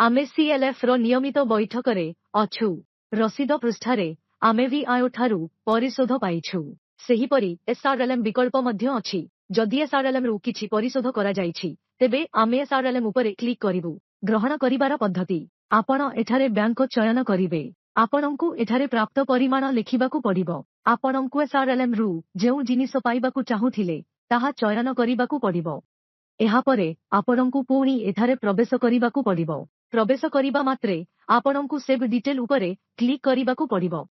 आमे सीएलएफ रो नियमित बैठकरे अछु। रसीद पृष्ठारे आमे वीआईओ ठारू परिशोध पाइछु। सेहीपरि एसआरएलएम विकल्प मध्य अछि। जदि एसआरएलएम रु किछि परिशोध करा जाइछि तेबे आमे एसआरएलएम उपरे क्लिक करिवु। ग्रहण करिवार पद्धति आपण एठारे बैंक चयन करिवे। आपणंकु एठारे प्राप्त परिमाण लिखिबाकु पड़िबो। आपणंकु एसआरएलएम रु जेउ जिनिस पाइबाकु चाहुथिले ताहा चयन करिबाकु पड़िबो। एहापरे आपणंकु पुणी एठारे प्रवेश करिबाकु पड़िबो। प्रवेश करिबा मात्रे आपणंकु सेव डिटेल उपरे क्लिक करिबाकु पड़िबो।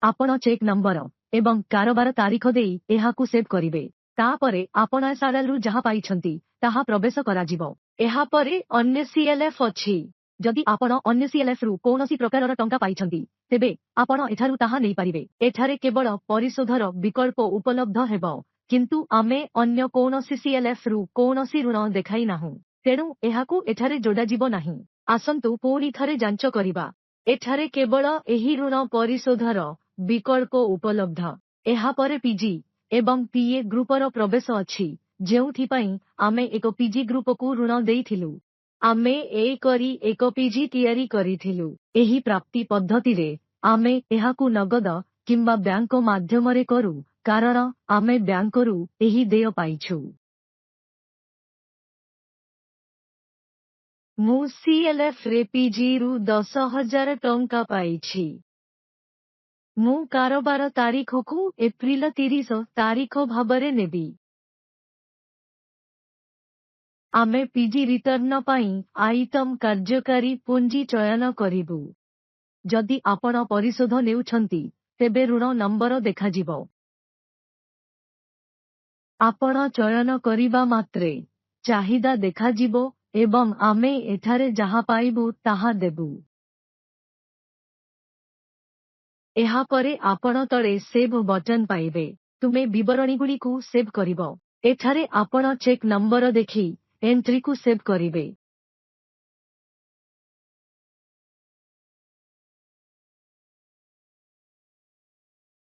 आपण चेक नंबर एवं कारोबार तारीख देई एहाकु सेव करिवे। तापरे आपण एसआरएल रु जहा पाइछंती ताहा प्रवेश कराजिबो। एहापरे अन्य सीएलएफ अछि। जदि आपण अन्य सीएलएफ रु कोनोसी प्रकारर टंका पाइछंती तेबे आपण एठारु ताहा नै पारिबे। एठारे केवल परिशोधर विकल्प उपलब्ध हेबो किंतु आमे अन्य कोनोसी सीएलएफ रु कोनोसी ऋण देखाई नाहु। तेणु एहाकु एठारे जोडा जिवो नाही। आसंतु पुणी थरे जांच करिबा। एठारे केवल एही ऋण परिशोधर विकल्प उपलब्ध। एहापरे पीजी एवं पीए ग्रुपर प्रवेश अछि जेउथि पई आमे एक पीजी ग्रुप को ऋण देइथिलु। आमे ए करी एक पीजी तयारी करिथिलु। एही प्राप्ति पद्धति रे आमे एहाकु नगद किंबा बैंक माध्यमरे करू कारण आमे बैंकरू एही देय पाइछु। मु सीएलएफ रे पीजी रु 10,000 टंका पाइछि। मु कारोबार तारीख को एप्रिल 30 तारीख भाबरे नेबी। आमे पीजी रिटर्न पाई आइटम कार्यकारी पुंजी चयन करिबु। जदि आपण परिशोध नेउछंती तेबे ऋण नंबर देखाजिबो। आपण चयन करिबा मात्रे चाहिदा देखाजिबो एवं आमे एठारे जहा पाइबु ताहा देबु। एहापरे आपण तळे सेव बटन पाइबे। तुमे विवरणी गुड़िकु सेव करिबो। एठारे आपण चेक नंबर देखि एंट्री को सेव करिवे।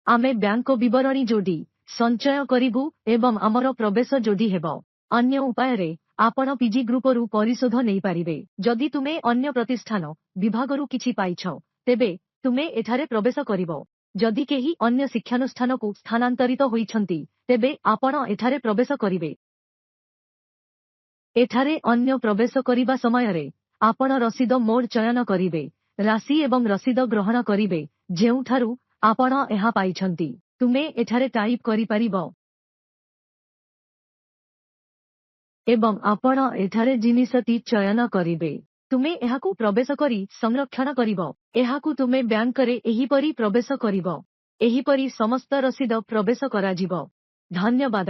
आमे बैंक विवरणी जोडी संचय करिबु एवं हमर प्रवेश जोडी हेबो। अन्य उपाय रे आपण पीजी ग्रुप रु परिशोध नै पारिबे। जदि तुमे अन्य प्रतिष्ठान विभाग रु किछि पाइछो तेबे तुमे एठारे प्रवेश करिबो। जदि केही अन्य शिक्षानुष्ठान को स्थानांतरित होइछंती तेबे आपण एठारे प्रवेश करिवे। एठारे अन्य प्रवेश करिबा समय रे आपण रसीद मोड चयन करिवे। राशि एवं रसीद ग्रहण करिवे जेउठारु आपण एहा पाइछंती। तुमे एठारे टाइप करि परिबो एवं आपण एठारे जिनिसटी चयन करिवे। तुमे एहाकु प्रवेश करी संरक्षण करिबो। एहाकु तुमे बैंक रे एहीपरि प्रवेश करिबो। एहीपरि समस्त रसीद प्रवेश कराजिबो। धन्यवाद।